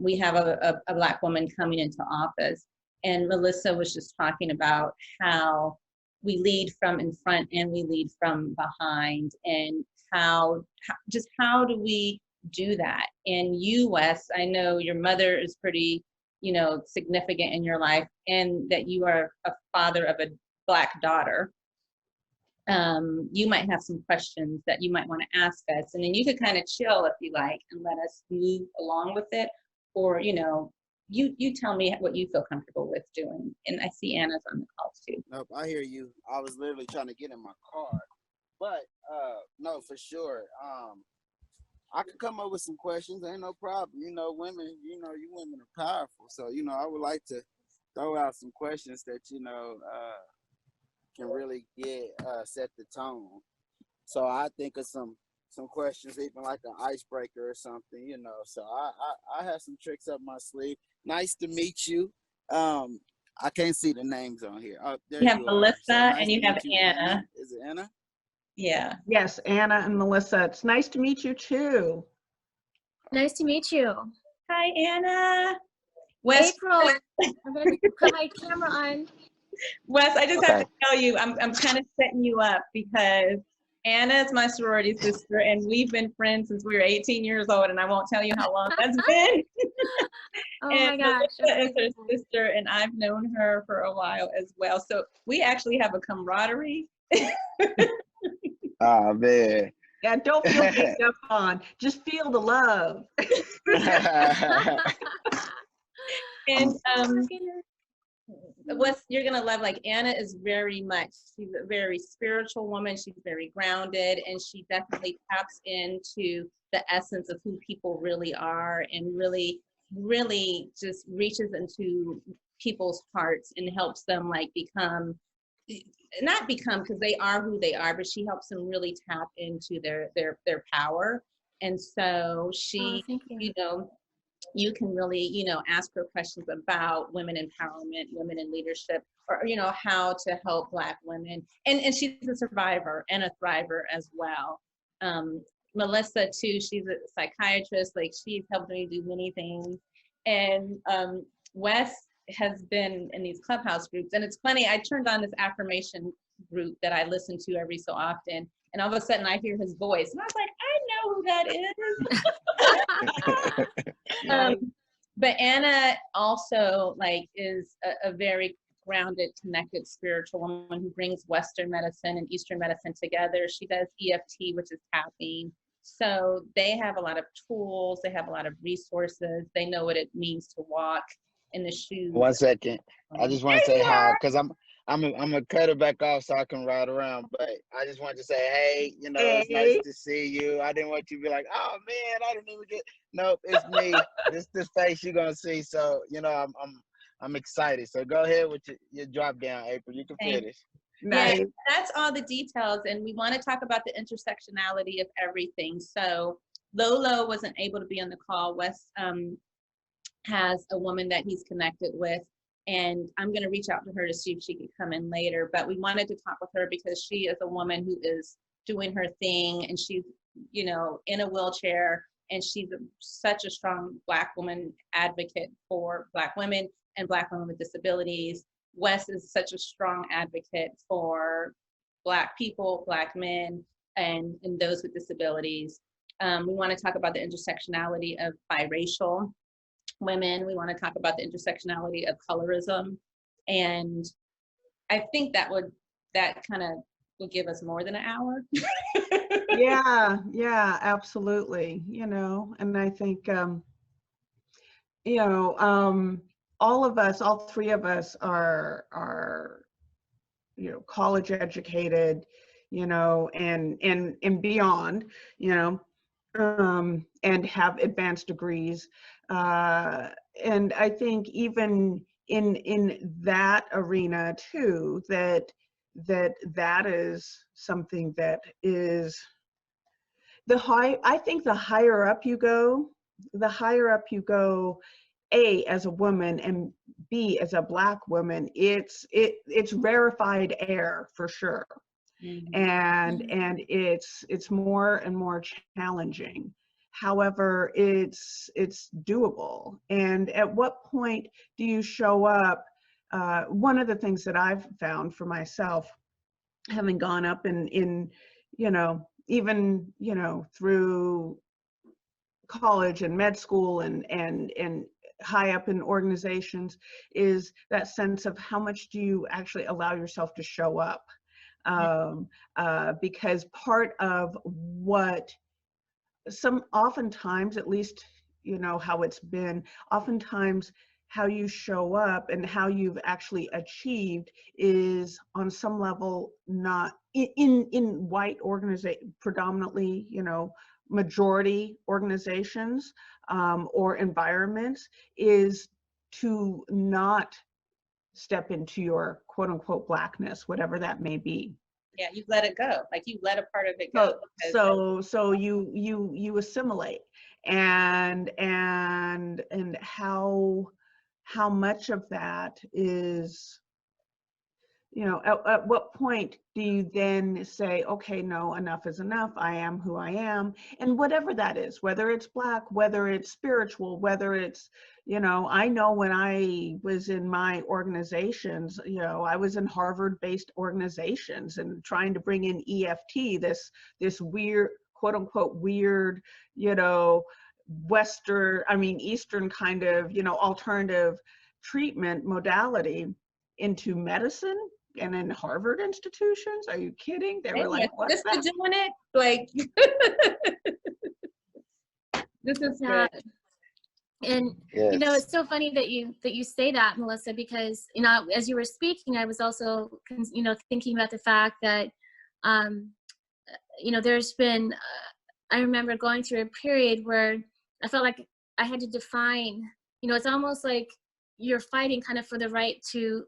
we have a Black woman coming into office. And Melissa was just talking about how we lead from in front and we lead from behind, and how do we do that? And you, Wes, I know your mother is pretty, significant in your life, and that you are a father of a Black daughter. You might have some questions that you might want to ask us, and then you could kind of chill if you like and let us move along with it, or you tell me what you feel comfortable with doing. And I see Anna's on the call too. Nope, I hear you. I was literally trying to get in my car, but no, for sure. I could come up with some questions. Ain't no problem. Women. You women are powerful. So I would like to throw out some questions that can really set the tone. So I think of some questions, even like an icebreaker or something. So I have some tricks up my sleeve. Nice to meet you. I can't see the names on here. Oh, there you have Melissa, so nice and you have Anna. Is it Anna? Yeah. Yes, Anna and Melissa. It's nice to meet you too. Nice to meet you. Hi, Anna. Wes, April. I'm gonna put my camera on. Wes, I just have to tell you, I'm kind of setting you up because Anna is my sorority sister, and we've been friends since we were 18 years old, and I won't tell you how long that's been. Oh and my gosh. Melissa is her sister, and I've known her for a while as well. So we actually have a camaraderie. Oh, man. Yeah, don't feel picked up on. Just feel the love. And what you're gonna love, like Anna is she's a very spiritual woman. She's very grounded, and she definitely taps into the essence of who people really are, and really just reaches into people's hearts and helps them not become, because they are who they are, but she helps them really tap into their power. And so she, you can really, ask her questions about women empowerment, women in leadership, or, how to help Black women. And she's a survivor and a thriver as well. Melissa too, she's a psychiatrist, she's helped me do many things. And Wes has been in these Clubhouse groups. And it's funny, I turned on this affirmation group that I listen to every so often, and all of a sudden I hear his voice, and I was like, I know who that is. But Anna also is a very grounded, connected, spiritual woman who brings Western medicine and Eastern medicine together. She does EFT, which is tapping. So they have a lot of tools, they have a lot of resources, they know what it means to walk in the shoes. 1 second. I just want to say hi, because I'm gonna cut it back off so I can ride around. But I just wanted to say, hey, it's nice to see you. I didn't want you to be like, oh man, I didn't even get. Nope, it's me. this face you're gonna see. So I'm excited. So go ahead with your drop down, April. You can finish. Nice. Yeah, that's all the details, and we want to talk about the intersectionality of everything. So Lolo wasn't able to be on the call. Wes has a woman that he's connected with, and I'm going to reach out to her to see if she could come in later. But we wanted to talk with her because she is a woman who is doing her thing, and she's, in a wheelchair, and she's such a strong Black woman advocate for Black women and Black women with disabilities. Wes is such a strong advocate for Black people, Black men, and those with disabilities. We want to talk about the intersectionality of biracial women. We want to talk about the intersectionality of colorism. And I think that kind of would give us more than an hour. Yeah, absolutely. And I think, all three of us are college educated, and beyond, and have advanced degrees. And I think even in that arena too, that is something that is I think the higher up you go, A, as a woman, and B, as a Black woman, it's rarefied air for sure. Mm-hmm. And it's more and more challenging. However, it's doable. And at what point do you show up? One of the things that I've found for myself, having gone up in you know, even, you know, through college and med school and high up in organizations, is that sense of how much do you actually allow yourself to show up? Because part of what oftentimes, at least, you know, how it's been, oftentimes how you show up and how you've actually achieved is on some level not in white organization, predominantly, you know, majority organizations or environments, is to not step into your quote unquote blackness, whatever that may be. Yeah, you let it go. Like you let a part of it go. So you assimilate, and how much of that is, you know, at what point do you then say, okay, no, enough is enough, I am who I am, and whatever that is, whether it's Black, whether it's spiritual, whether it's, you know, I know when I was in my organizations, you know, I was in Harvard-based organizations and trying to bring in EFT, this weird, quote unquote, weird, you know, Eastern kind of, you know, alternative treatment modality into medicine and in Harvard institutions. Are you kidding? They were like, what's that? Just for doing it, like, this is good. And Yes. you know, it's so funny that you say that, Melissa, because, you know, as you were speaking, I was also, you know, thinking about the fact that, you know, there's been, I remember going through a period where I felt like I had to define, you know, it's almost like you're fighting kind of for the right to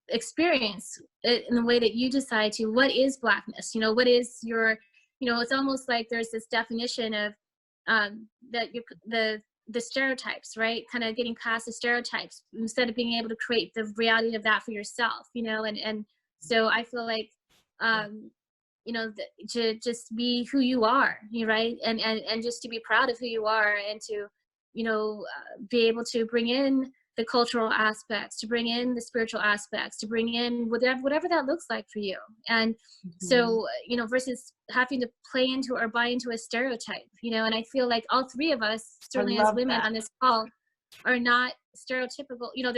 experience it in the way that you decide to. What is Blackness? You know, what is your, you know, it's almost like there's this definition of that the stereotypes, right? Kind of getting past the stereotypes instead of being able to create the reality of that for yourself, you know, and so I feel like, you know, to just be who you are, right? And just to be proud of who you are, and to, you know, be able to bring in the cultural aspects, to bring in the spiritual aspects, to bring in whatever that looks like for you. And so, you know, versus having to play into or buy into a stereotype, you know, and I feel like all three of us, certainly as women on this call, are not stereotypical. You know,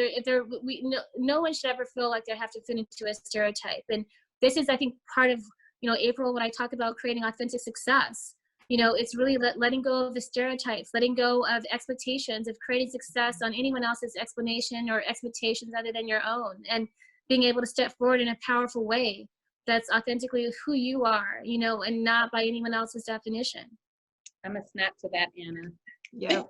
no one should ever feel like they have to fit into a stereotype. And this is, I think, part of, you know, April, when I talk about creating authentic success, you know, it's really letting go of the stereotypes, letting go of expectations of creating success on anyone else's explanation or expectations other than your own, and being able to step forward in a powerful way that's authentically who you are, you know, and not by anyone else's definition. I'm gonna snap to that, Anna. Yep.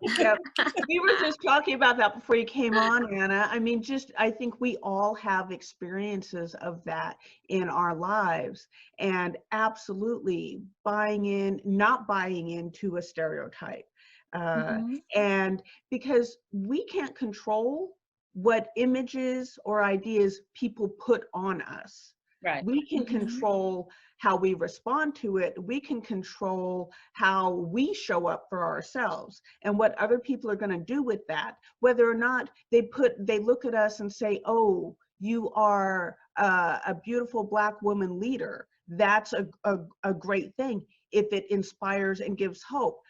We were just talking about that before you came on, Anna. I mean, I think we all have experiences of that in our lives, and absolutely not buying into a stereotype. And because we can't control what images or ideas people put on us. Right. We can control how we respond to it. We can control how we show up for ourselves, and what other people are going to do with that, whether or not they look at us and say, oh, you are a beautiful Black woman leader. That's a great thing if it inspires and gives hope.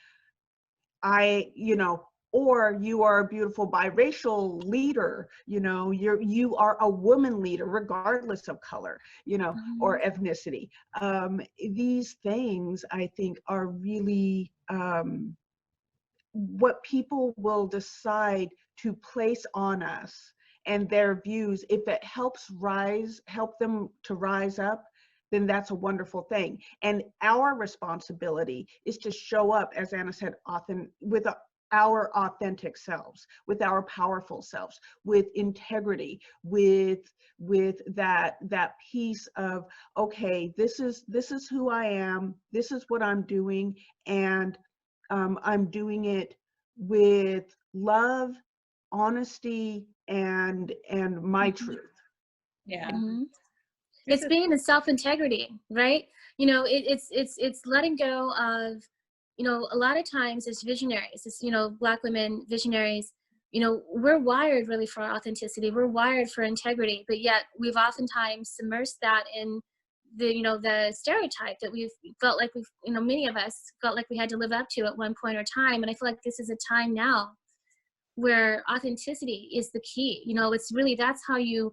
Or you are a beautiful biracial leader, you know, you are a woman leader, regardless of color, you know, or ethnicity. These things, I think, are really what people will decide to place on us, and their views. If it help them to rise up, then that's a wonderful thing. And our responsibility is to show up, as Anna said, with our authentic selves, with our powerful selves, with integrity, with that piece of, okay, this is who I am, this is what I'm doing, and I'm doing it with love, honesty, and my truth. Yeah. It's being in self-integrity, right? You know, it's letting go of you know, a lot of times as visionaries, as, you know, Black women visionaries, you know, we're wired really for authenticity. We're wired for integrity, but yet we've oftentimes submersed that in the, you know, the stereotype that we've felt like we've, you know, many of us felt like we had to live up to at one point or time. And I feel like this is a time now where authenticity is the key. You know, it's really, that's how you,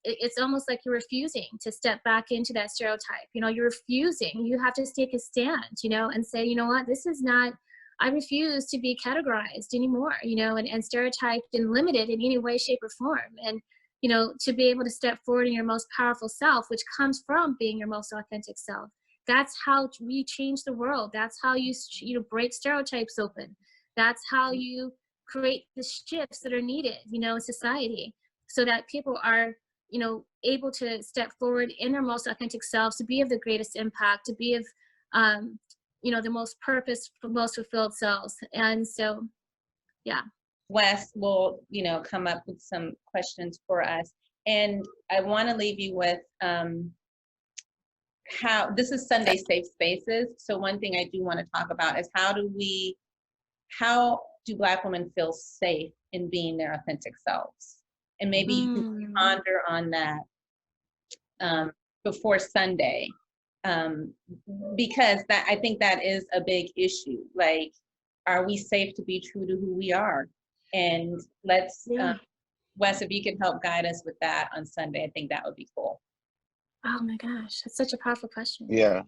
it's almost like you're refusing to step back into that stereotype. You know, you're refusing, you have to take a stand, you know, and say, you know what, this is not, I refuse to be categorized anymore, you know, and stereotyped and limited in any way, shape, or form. And, you know, to be able to step forward in your most powerful self, which comes from being your most authentic self. That's how we change the world. That's how you know, break stereotypes open. That's how you create the shifts that are needed, you know, in society, so that people are, you know, able to step forward in their most authentic selves, to be of the greatest impact, to be of, you know, the most purpose, most fulfilled selves. And so, yeah. Wes will, you know, come up with some questions for us. And I want to leave you with how, this is Sunday Safe Spaces. So one thing I do want to talk about is how do Black women feel safe in being their authentic selves? And maybe you can ponder on that before Sunday. Because that, I think that is a big issue. Like, are we safe to be true to who we are? And let's, Wes, if you could help guide us with that on Sunday, I think that would be cool. Oh my gosh, that's such a powerful question. Yeah,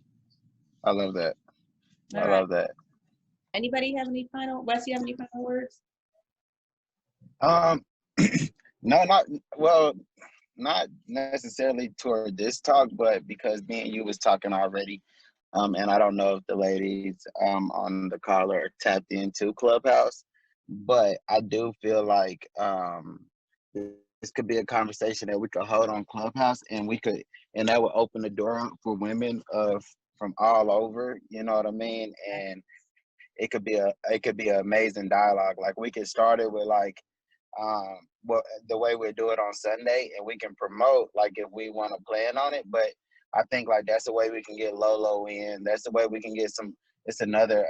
I love that. I love that. Anybody have any final, Wes, you have any final words? No, not necessarily toward this talk, but because me and you was talking already, and I don't know if the ladies on the call are tapped into Clubhouse, but I do feel like this could be a conversation that we could hold on Clubhouse, and that would open the door up for women from all over, you know what I mean? And it could be an amazing dialogue. Like, we could start it with like well, the way we do it on Sunday, and we can promote like if we want to plan on it. But I think like that's the way we can get Lolo in. That's the way we can get some. It's another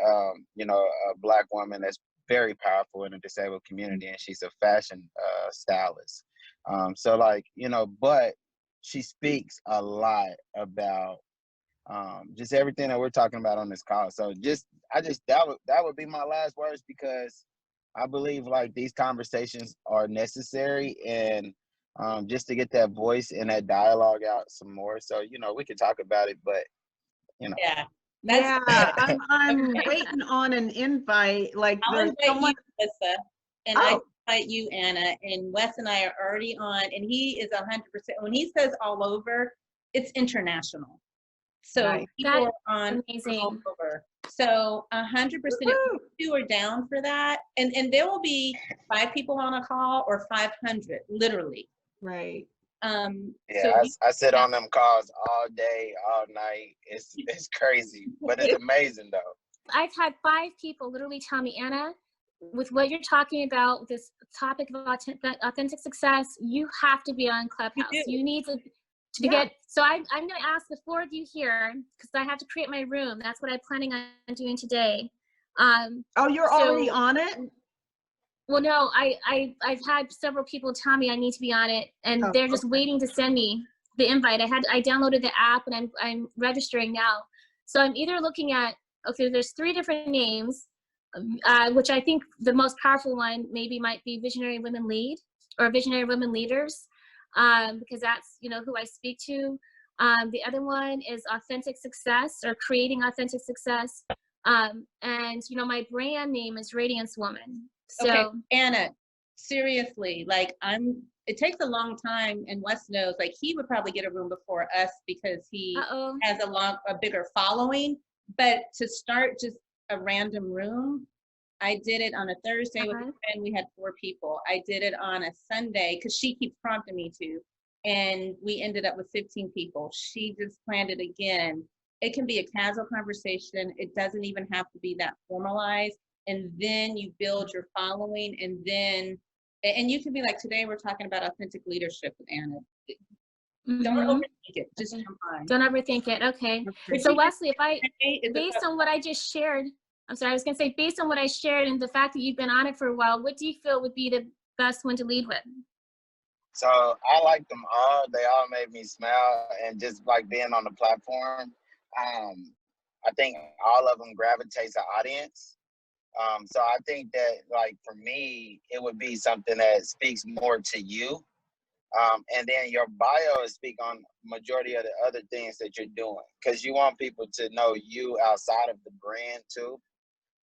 you know, a Black woman that's very powerful in the disabled community, and she's a fashion stylist. So like, you know, but she speaks a lot about just everything that we're talking about on this call. So that would be my last words, because I believe like these conversations are necessary, and just to get that voice and that dialogue out some more. So, you know, we could talk about it, but you know. Yeah. I'm waiting on an invite. Like, I'll there's invite someone. you, Melissa, and I invite you, Anna, and Wes and I are already on, and he is 100%. When he says all over, it's international. So people are on all over. So 100%, if you are down for that, and there will be 5 people on a call or 500, literally. Right. Yeah, so I sit on them calls all day, all night. It's crazy, but it's amazing though. I've had 5 people literally tell me, Anna, with what you're talking about, this topic of authentic success, you have to be on Clubhouse. You need to get, so I'm going to ask the 4 of you here, because I have to create my room. That's what I'm planning on doing today. You're already on it? Well, no, I've had several people tell me I need to be on it, and they're just waiting to send me the invite. I downloaded the app, and I'm registering now. So I'm either looking at, okay, there's 3 different names, which I think the most powerful one maybe might be Visionary Women Lead or Visionary Women Leaders. Because that's, you know, who I speak to. The other one is Authentic Success, or Creating Authentic Success. And, you know, my brand name is Radiance Woman. So, okay, Anna, seriously, like it takes a long time, and Wes knows, like he would probably get a room before us because he has a bigger following. But to start just a random room, I did it on a Thursday with a friend. We had 4 people. I did it on a Sunday because she keeps prompting me to, and we ended up with 15 people. She just planned it again. It can be a casual conversation. It doesn't even have to be that formalized. And then you build your following, and you can be like, today we're talking about authentic leadership with Anna. Don't overthink it. Just jump on. Don't overthink it. Okay. So Wesley, based on what I just shared, I'm sorry, I was gonna say, based on what I shared and the fact that you've been on it for a while, what do you feel would be the best one to lead with? So I like them all. They all made me smile, and just like being on the platform, I think all of them gravitates an audience. So I think that, like, for me, it would be something that speaks more to you. And then your bio is speak on majority of the other things that you're doing, because you want people to know you outside of the brand too.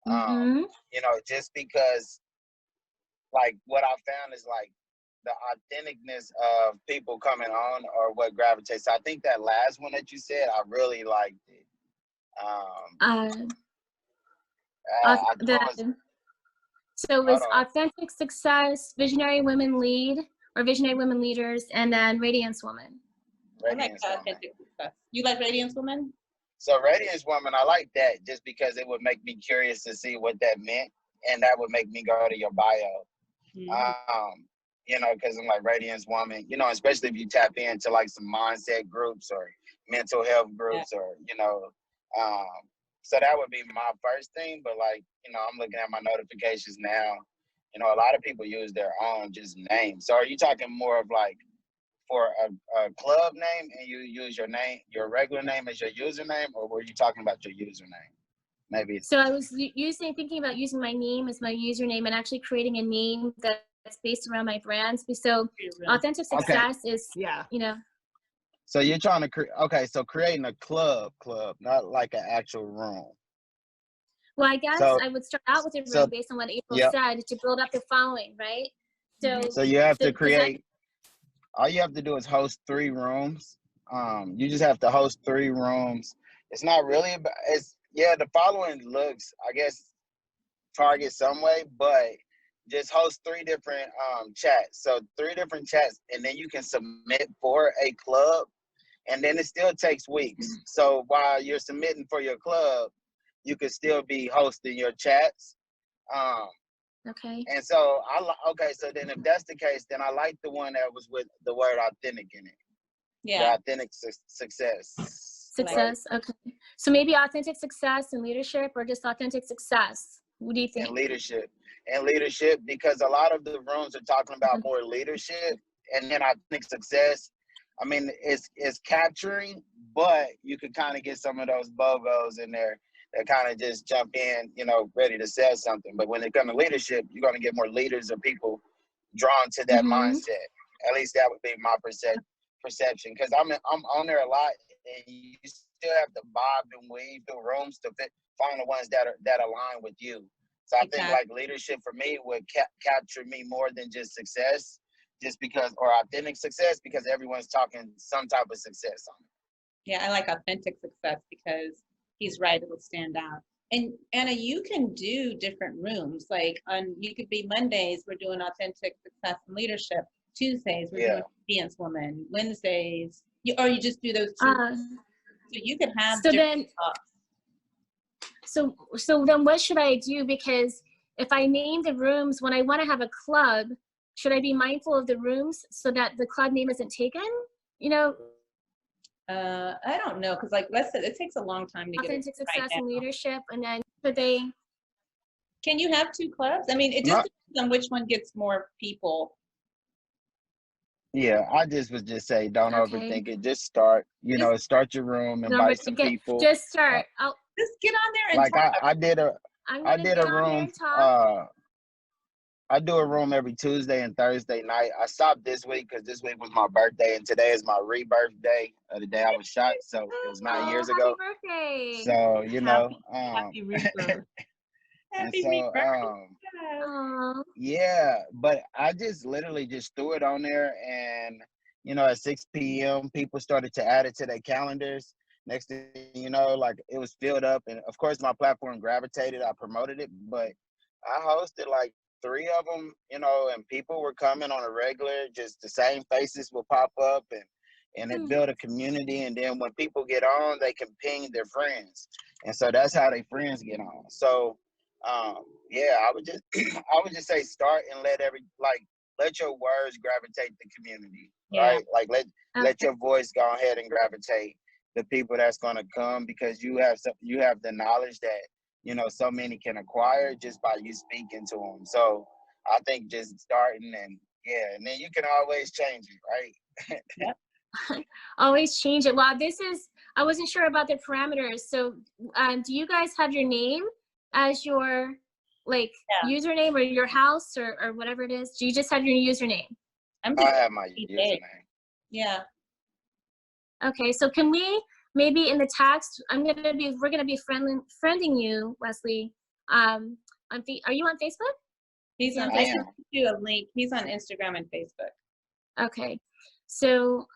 You know, just because, like, what I found is like the authenticness of people coming on or what gravitates. So I think that last one that you said, I really liked it. So it was Authentic Success, Visionary Women Lead, or Visionary Women Leaders, and then Radiance Woman. Radiance I like Authentic Success. You like Radiance Woman? So Radiance Woman, I like that just because it would make me curious to see what that meant, and that would make me go to your bio. You know, because I'm like, Radiance Woman, you know, especially if you tap into like some mindset groups or mental health groups, or, you know, so that would be my first thing. But like, you know, I'm looking at my notifications now, you know, a lot of people use their own just name. So are you talking more of like for a club name and you use your name, your regular name as your username, or were you talking about your username? Maybe. So I was thinking about using my name as my username and actually creating a name that's based around my brands. So Authentic Success is, you know. So you're trying to so creating a club, not like an actual room. Well, I guess I would start out with a room based on what April said to build up the following, right? So you have to create. All you have to do is host 3 rooms. You just have to host 3 rooms. It's not really about. The following looks, I guess, target some way, but just host 3 different chats. So 3 different chats, and then you can submit for a club, and then it still takes weeks. So while you're submitting for your club, you could still be hosting your chats. Okay. And so so then if that's the case, then I like the one that was with the word authentic in it. Yeah. The authentic success. Success. Right. Okay. So maybe Authentic Success and Leadership, or just Authentic Success. What do you think? And leadership, because a lot of the rooms are talking about more leadership, and then Authentic Success. I mean, it's capturing, but you could kind of get some of those BOGOs in there that kind of just jump in, you know, ready to sell something. But when it comes to leadership, you're going to get more leaders or people drawn to that mindset. At least that would be my perception, because I'm on there a lot, and you still have to bob and weave through rooms to find the ones that align with you. So I think like leadership for me would capture me more than just success, just because, or authentic success, because everyone's talking some type of success on it. Yeah, I like Authentic Success because he's right, it will stand out. And Anna, you can do different rooms. Like you could be Mondays, we're doing Authentic Success and Leadership. Tuesdays, we're doing Radiance Woman. Wednesdays, you just do those 2. So you could have different talks. So then what should I do? Because if I name the rooms, when I want to have a club, should I be mindful of the rooms so that the club name isn't taken? You know? I don't know, because like Wes said, it takes a long time to get Authentic Success and Leadership, and then Can you have 2 clubs? I mean, it just depends on which one gets more people. Yeah, I would just say don't overthink it. Just start. You know, start your room, invite some people. Just start. Just get on there and talk. I did a room. I do a room every Tuesday and Thursday night. I stopped this week because this week was my birthday, and today is my rebirth day of the day I was shot. So it was 9 years ago. Happy birthday! So you know, happy rebirth. Yeah, but I just literally just threw it on there, and you know, at 6 p.m. people started to add it to their calendars. Next thing you know, like it was filled up, and of course my platform gravitated. I promoted it, but I hosted like 3 of them, you know, and people were coming on a regular. Just the same faces will pop up, and it built a community. And then when people get on, they can ping their friends, and so that's how their friends get on. So. I would just say start and let your words gravitate the community, right? Like let your voice go ahead and gravitate the people that's gonna come, because you have the knowledge that so many can acquire just by you speaking to them. So I think just starting and then you can always change it, right? Yep. Always change it. Wow, I wasn't sure about the parameters. So do you guys have your name as your username or your house or whatever it is? Do you just have your username? I have my username. Yeah. Okay, so can we maybe in the text, we're gonna be friending you, Wesley. Are you on Facebook? He's on Facebook. Do a link. He's on Instagram and Facebook. Okay. So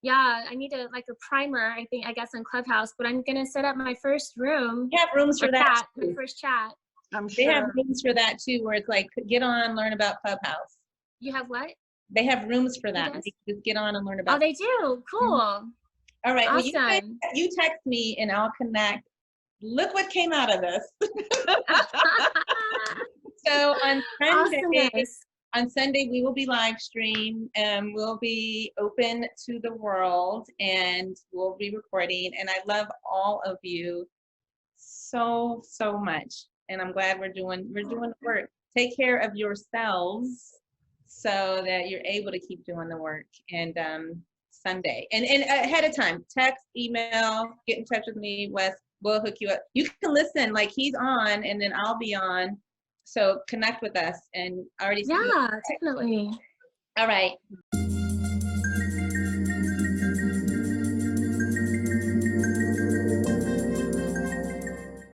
yeah, I need a primer, I guess on Clubhouse, but I'm gonna set up my first room. We have rooms for that. My first chat. I'm sure. They have rooms for that too, where it's like, get on, learn about Clubhouse. You have what? They have rooms for that. You just get on and learn about. Oh, they do. Cool. Mm-hmm. All right. Awesome. Well, you text me and I'll connect. Look what came out of this. So on Sunday, on Sunday, we will be live stream and we'll be open to the world and we'll be recording. And I love all of you so, so much. And I'm glad we're doing the work. Take care of yourselves so that you're able to keep doing the work. And Sunday. And ahead of time, text, email, get in touch with me, Wes. We'll hook you up. You can listen, like he's on and then I'll be on. So connect with us and already. Yeah, definitely. All right.